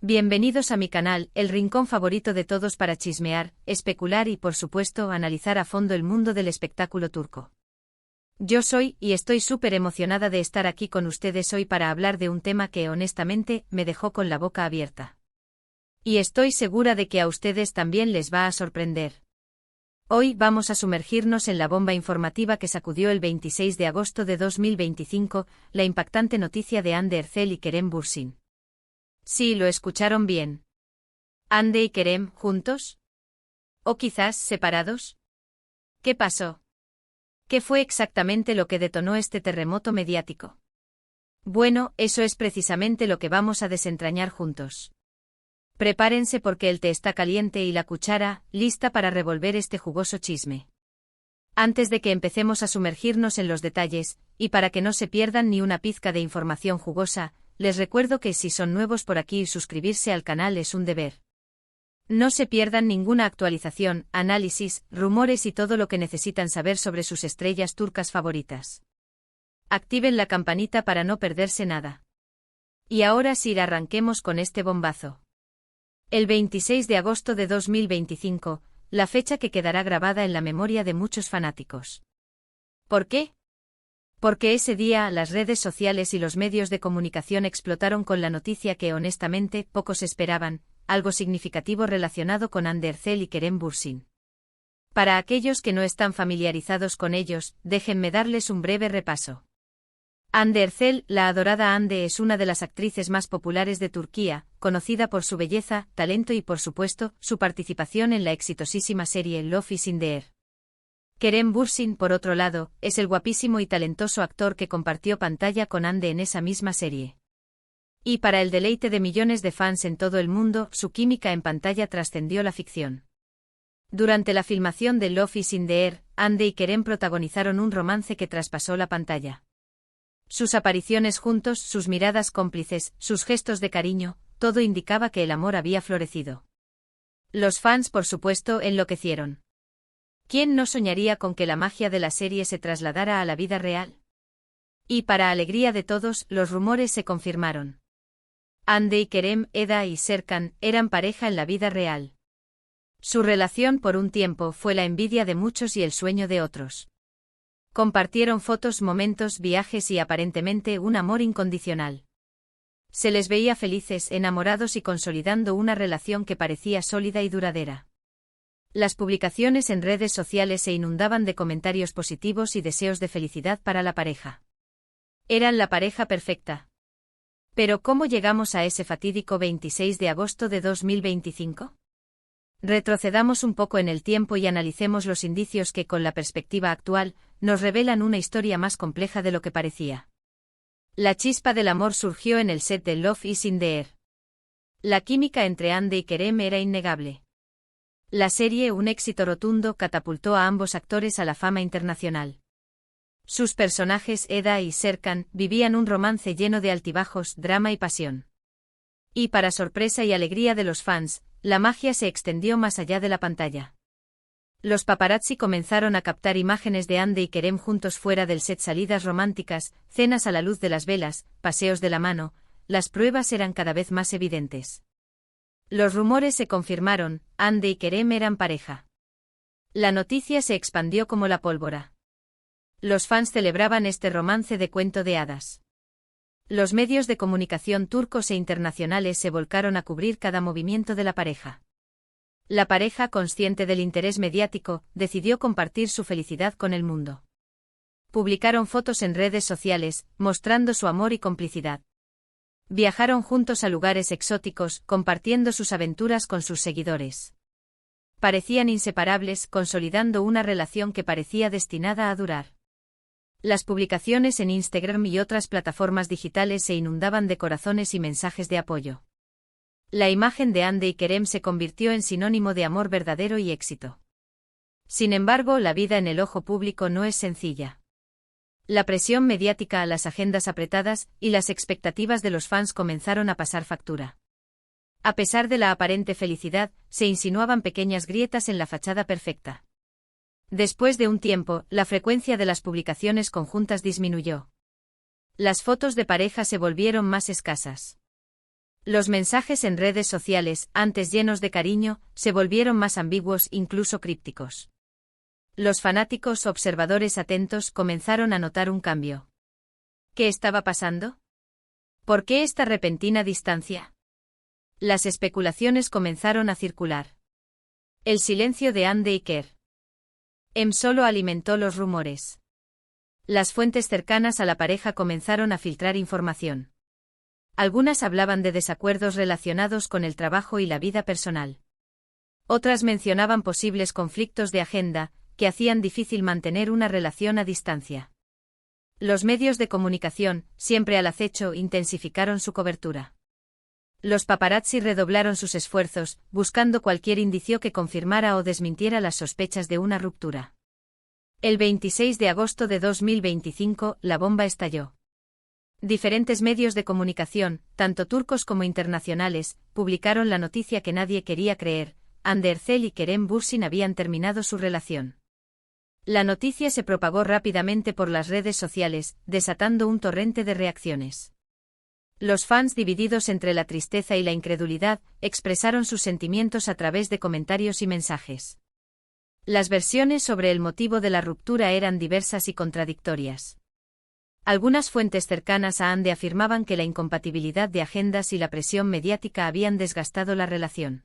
Bienvenidos a mi canal, el rincón favorito de todos para chismear, especular y por supuesto analizar a fondo el mundo del espectáculo turco. Yo soy y estoy súper emocionada de estar aquí con ustedes hoy para hablar de un tema que honestamente me dejó con la boca abierta. Y estoy segura de que a ustedes también les va a sorprender. Hoy vamos a sumergirnos en la bomba informativa que sacudió el 26 de agosto de 2025, la impactante noticia de Hande Erçel y Kerem Bürsin. Sí, lo escucharon bien. ¿Hande y Kerem juntos? ¿O quizás separados? ¿Qué pasó? ¿Qué fue exactamente lo que detonó este terremoto mediático? Bueno, eso es precisamente lo que vamos a desentrañar juntos. Prepárense porque el té está caliente y la cuchara, lista para revolver este jugoso chisme. Antes de que empecemos a sumergirnos en los detalles, y para que no se pierdan ni una pizca de información jugosa, les recuerdo que si son nuevos por aquí suscribirse al canal es un deber. No se pierdan ninguna actualización, análisis, rumores y todo lo que necesitan saber sobre sus estrellas turcas favoritas. Activen la campanita para no perderse nada. Y ahora sí arranquemos con este bombazo. El 26 de agosto de 2025, la fecha que quedará grabada en la memoria de muchos fanáticos. ¿Por qué? Porque ese día las redes sociales y los medios de comunicación explotaron con la noticia que honestamente pocos esperaban, algo significativo relacionado con Hande Erçel y Kerem Bürsin. Para aquellos que no están familiarizados con ellos, déjenme darles un breve repaso. Hande Erçel, la adorada Hande, es una de las actrices más populares de Turquía, conocida por su belleza, talento y por supuesto, su participación en la exitosísima serie Love is in the Air. Kerem Bürsin, por otro lado, es el guapísimo y talentoso actor que compartió pantalla con Hande en esa misma serie. Y para el deleite de millones de fans en todo el mundo, su química en pantalla trascendió la ficción. Durante la filmación de Love is in the Air, Hande y Kerem protagonizaron un romance que traspasó la pantalla. Sus apariciones juntos, sus miradas cómplices, sus gestos de cariño, todo indicaba que el amor había florecido. Los fans, por supuesto, enloquecieron. ¿Quién no soñaría con que la magia de la serie se trasladara a la vida real? Y para alegría de todos, los rumores se confirmaron. Hande y Kerem, Eda y Serkan, eran pareja en la vida real. Su relación por un tiempo fue la envidia de muchos y el sueño de otros. Compartieron fotos, momentos, viajes y aparentemente un amor incondicional. Se les veía felices, enamorados y consolidando una relación que parecía sólida y duradera. Las publicaciones en redes sociales se inundaban de comentarios positivos y deseos de felicidad para la pareja. Eran la pareja perfecta. Pero ¿cómo llegamos a ese fatídico 26 de agosto de 2025? Retrocedamos un poco en el tiempo y analicemos los indicios que, con la perspectiva actual, nos revelan una historia más compleja de lo que parecía. La chispa del amor surgió en el set de Love is in the Air. La química entre Hande y Kerem era innegable. La serie, un éxito rotundo, catapultó a ambos actores a la fama internacional. Sus personajes, Eda y Serkan, vivían un romance lleno de altibajos, drama y pasión. Y para sorpresa y alegría de los fans, la magia se extendió más allá de la pantalla. Los paparazzi comenzaron a captar imágenes de Hande y Kerem juntos fuera del set, salidas románticas, cenas a la luz de las velas, paseos de la mano, las pruebas eran cada vez más evidentes. Los rumores se confirmaron, Hande y Kerem eran pareja. La noticia se expandió como la pólvora. Los fans celebraban este romance de cuento de hadas. Los medios de comunicación turcos e internacionales se volcaron a cubrir cada movimiento de la pareja. La pareja, consciente del interés mediático, decidió compartir su felicidad con el mundo. Publicaron fotos en redes sociales, mostrando su amor y complicidad. Viajaron juntos a lugares exóticos, compartiendo sus aventuras con sus seguidores. Parecían inseparables, consolidando una relación que parecía destinada a durar. Las publicaciones en Instagram y otras plataformas digitales se inundaban de corazones y mensajes de apoyo. La imagen de Hande y Kerem se convirtió en sinónimo de amor verdadero y éxito. Sin embargo, la vida en el ojo público no es sencilla. La presión mediática, las agendas apretadas y las expectativas de los fans comenzaron a pasar factura. A pesar de la aparente felicidad, se insinuaban pequeñas grietas en la fachada perfecta. Después de un tiempo, la frecuencia de las publicaciones conjuntas disminuyó. Las fotos de pareja se volvieron más escasas. Los mensajes en redes sociales, antes llenos de cariño, se volvieron más ambiguos, incluso crípticos. Los fanáticos observadores atentos comenzaron a notar un cambio. ¿Qué estaba pasando? ¿Por qué esta repentina distancia? Las especulaciones comenzaron a circular. El silencio de Anne y Kerr solo alimentó los rumores. Las fuentes cercanas a la pareja comenzaron a filtrar información. Algunas hablaban de desacuerdos relacionados con el trabajo y la vida personal. Otras mencionaban posibles conflictos de agenda, que hacían difícil mantener una relación a distancia. Los medios de comunicación, siempre al acecho, intensificaron su cobertura. Los paparazzi redoblaron sus esfuerzos, buscando cualquier indicio que confirmara o desmintiera las sospechas de una ruptura. El 26 de agosto de 2025, la bomba estalló. Diferentes medios de comunicación, tanto turcos como internacionales, publicaron la noticia que nadie quería creer: Hande Erçel y Kerem Bürsin habían terminado su relación. La noticia se propagó rápidamente por las redes sociales, desatando un torrente de reacciones. Los fans, divididos entre la tristeza y la incredulidad, expresaron sus sentimientos a través de comentarios y mensajes. Las versiones sobre el motivo de la ruptura eran diversas y contradictorias. Algunas fuentes cercanas a Hande afirmaban que la incompatibilidad de agendas y la presión mediática habían desgastado la relación.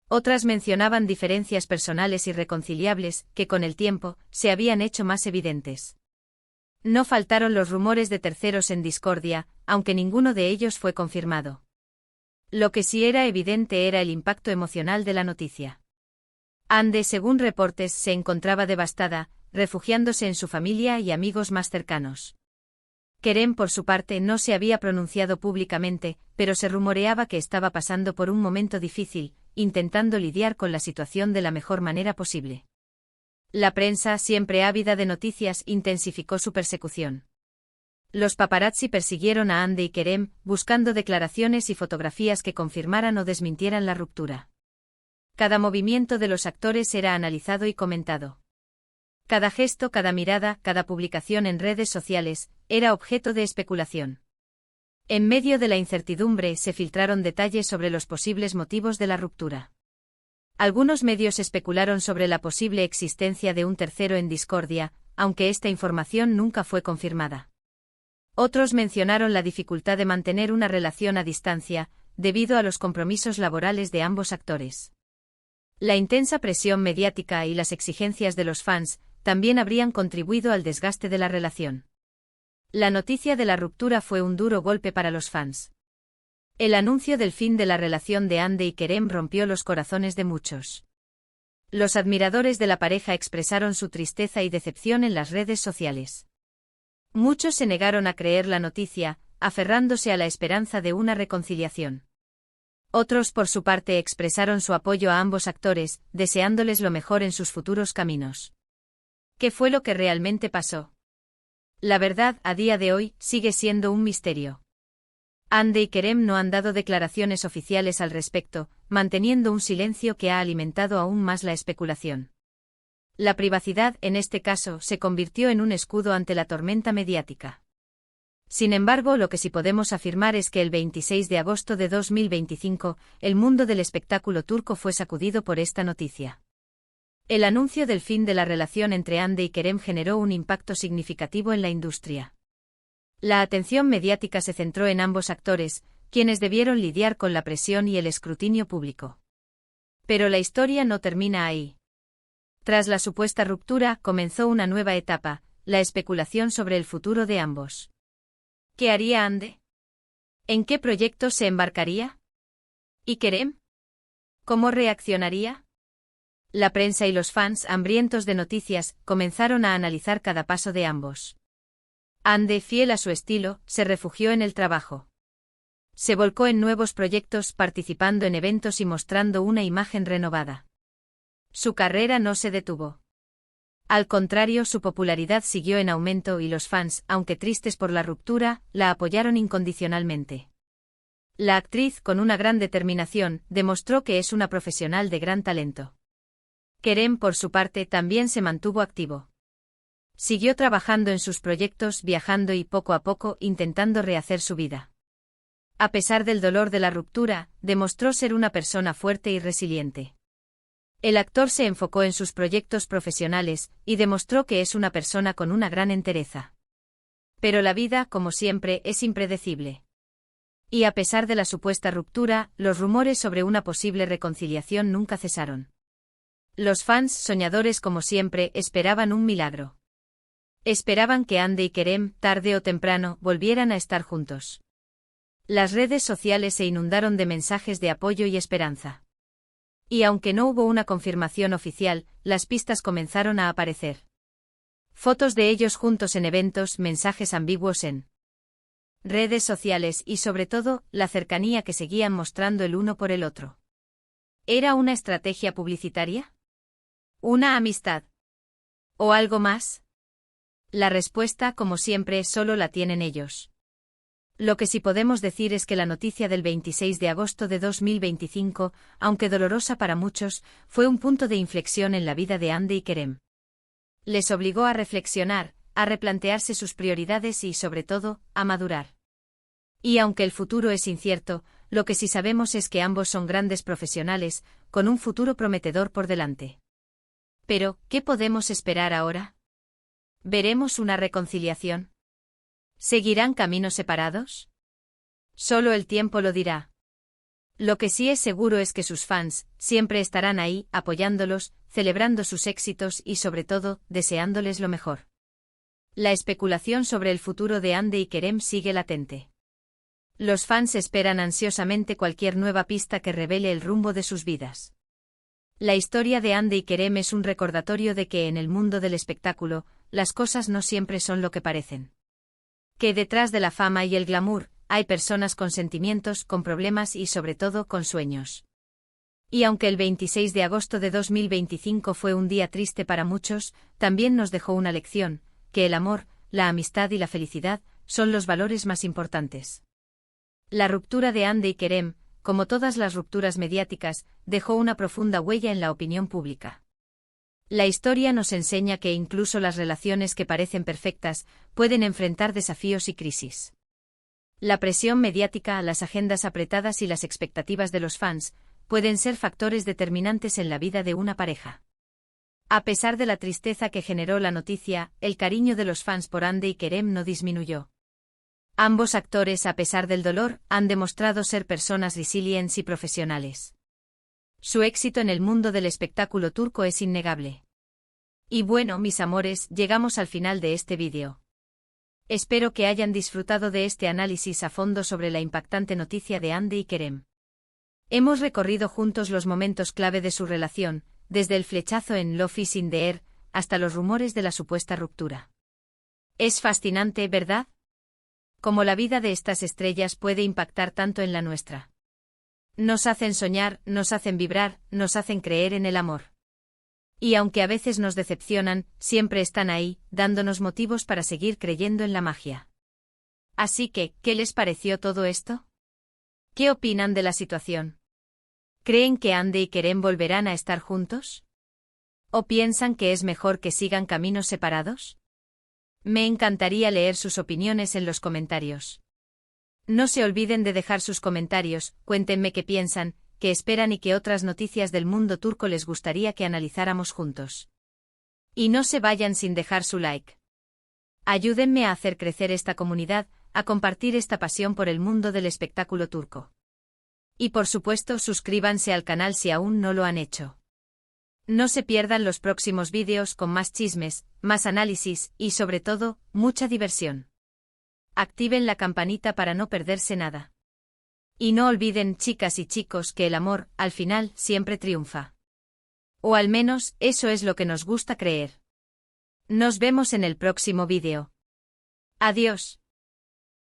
Otras mencionaban diferencias personales irreconciliables, que con el tiempo, se habían hecho más evidentes. No faltaron los rumores de terceros en discordia, aunque ninguno de ellos fue confirmado. Lo que sí era evidente era el impacto emocional de la noticia. Hande, según reportes, se encontraba devastada, refugiándose en su familia y amigos más cercanos. Kerem, por su parte, no se había pronunciado públicamente, pero se rumoreaba que estaba pasando por un momento difícil, intentando lidiar con la situación de la mejor manera posible. La prensa, siempre ávida de noticias, intensificó su persecución. Los paparazzi persiguieron a Hande y Kerem, buscando declaraciones y fotografías que confirmaran o desmintieran la ruptura. Cada movimiento de los actores era analizado y comentado. Cada gesto, cada mirada, cada publicación en redes sociales, era objeto de especulación. En medio de la incertidumbre se filtraron detalles sobre los posibles motivos de la ruptura. Algunos medios especularon sobre la posible existencia de un tercero en discordia, aunque esta información nunca fue confirmada. Otros mencionaron la dificultad de mantener una relación a distancia, debido a los compromisos laborales de ambos actores. La intensa presión mediática y las exigencias de los fans también habrían contribuido al desgaste de la relación. La noticia de la ruptura fue un duro golpe para los fans. El anuncio del fin de la relación de Hande y Kerem rompió los corazones de muchos. Los admiradores de la pareja expresaron su tristeza y decepción en las redes sociales. Muchos se negaron a creer la noticia, aferrándose a la esperanza de una reconciliación. Otros, por su parte, expresaron su apoyo a ambos actores, deseándoles lo mejor en sus futuros caminos. ¿Qué fue lo que realmente pasó? La verdad, a día de hoy, sigue siendo un misterio. Hande y Kerem no han dado declaraciones oficiales al respecto, manteniendo un silencio que ha alimentado aún más la especulación. La privacidad, en este caso, se convirtió en un escudo ante la tormenta mediática. Sin embargo, lo que sí podemos afirmar es que el 26 de agosto de 2025, el mundo del espectáculo turco fue sacudido por esta noticia. El anuncio del fin de la relación entre Hande y Kerem generó un impacto significativo en la industria. La atención mediática se centró en ambos actores, quienes debieron lidiar con la presión y el escrutinio público. Pero la historia no termina ahí. Tras la supuesta ruptura, comenzó una nueva etapa, la especulación sobre el futuro de ambos. ¿Qué haría Hande? ¿En qué proyectos se embarcaría? ¿Y Kerem? ¿Cómo reaccionaría? La prensa y los fans, hambrientos de noticias, comenzaron a analizar cada paso de ambos. Hande, fiel a su estilo, se refugió en el trabajo. Se volcó en nuevos proyectos, participando en eventos y mostrando una imagen renovada. Su carrera no se detuvo. Al contrario, su popularidad siguió en aumento y los fans, aunque tristes por la ruptura, la apoyaron incondicionalmente. La actriz, con una gran determinación, demostró que es una profesional de gran talento. Kerem, por su parte, también se mantuvo activo. Siguió trabajando en sus proyectos, viajando y poco a poco intentando rehacer su vida. A pesar del dolor de la ruptura, demostró ser una persona fuerte y resiliente. El actor se enfocó en sus proyectos profesionales y demostró que es una persona con una gran entereza. Pero la vida, como siempre, es impredecible. Y a pesar de la supuesta ruptura, los rumores sobre una posible reconciliación nunca cesaron. Los fans, soñadores como siempre, esperaban un milagro. Esperaban que Andy y Kerem, tarde o temprano, volvieran a estar juntos. Las redes sociales se inundaron de mensajes de apoyo y esperanza. Y aunque no hubo una confirmación oficial, las pistas comenzaron a aparecer. Fotos de ellos juntos en eventos, mensajes ambiguos en redes sociales y sobre todo, la cercanía que seguían mostrando el uno por el otro. ¿Era una estrategia publicitaria? ¿Una amistad? ¿O algo más? La respuesta, como siempre, solo la tienen ellos. Lo que sí podemos decir es que la noticia del 26 de agosto de 2025, aunque dolorosa para muchos, fue un punto de inflexión en la vida de Andy y Kerem. Les obligó a reflexionar, a replantearse sus prioridades y, sobre todo, a madurar. Y aunque el futuro es incierto, lo que sí sabemos es que ambos son grandes profesionales, con un futuro prometedor por delante. Pero, ¿qué podemos esperar ahora? ¿Veremos una reconciliación? ¿Seguirán caminos separados? Solo el tiempo lo dirá. Lo que sí es seguro es que sus fans siempre estarán ahí, apoyándolos, celebrando sus éxitos y sobre todo, deseándoles lo mejor. La especulación sobre el futuro de Andy y Kerem sigue latente. Los fans esperan ansiosamente cualquier nueva pista que revele el rumbo de sus vidas. La historia de Andy y Kerem es un recordatorio de que en el mundo del espectáculo, las cosas no siempre son lo que parecen. Que detrás de la fama y el glamour, hay personas con sentimientos, con problemas y sobre todo con sueños. Y aunque el 26 de agosto de 2025 fue un día triste para muchos, también nos dejó una lección, que el amor, la amistad y la felicidad, son los valores más importantes. La ruptura de Andy y Kerem, como todas las rupturas mediáticas, dejó una profunda huella en la opinión pública. La historia nos enseña que incluso las relaciones que parecen perfectas, pueden enfrentar desafíos y crisis. La presión mediática, las agendas apretadas y las expectativas de los fans, pueden ser factores determinantes en la vida de una pareja. A pesar de la tristeza que generó la noticia, el cariño de los fans por Andy y Kerem no disminuyó. Ambos actores, a pesar del dolor, han demostrado ser personas resilientes y profesionales. Su éxito en el mundo del espectáculo turco es innegable. Y bueno, mis amores, llegamos al final de este vídeo. Espero que hayan disfrutado de este análisis a fondo sobre la impactante noticia de Andy y Kerem. Hemos recorrido juntos los momentos clave de su relación, desde el flechazo en Love is in the Air, hasta los rumores de la supuesta ruptura. Es fascinante, ¿verdad? Cómo la vida de estas estrellas puede impactar tanto en la nuestra. Nos hacen soñar, nos hacen vibrar, nos hacen creer en el amor. Y aunque a veces nos decepcionan, siempre están ahí, dándonos motivos para seguir creyendo en la magia. Así que, ¿qué les pareció todo esto? ¿Qué opinan de la situación? ¿Creen que Andy y Kerem volverán a estar juntos? ¿O piensan que es mejor que sigan caminos separados? Me encantaría leer sus opiniones en los comentarios. No se olviden de dejar sus comentarios, cuéntenme qué piensan, qué esperan y qué otras noticias del mundo turco les gustaría que analizáramos juntos. Y no se vayan sin dejar su like. Ayúdenme a hacer crecer esta comunidad, a compartir esta pasión por el mundo del espectáculo turco. Y por supuesto, suscríbanse al canal si aún no lo han hecho. No se pierdan los próximos vídeos con más chismes, más análisis y sobre todo, mucha diversión. Activen la campanita para no perderse nada. Y no olviden, chicas y chicos, que el amor, al final, siempre triunfa. O al menos, eso es lo que nos gusta creer. Nos vemos en el próximo vídeo. Adiós.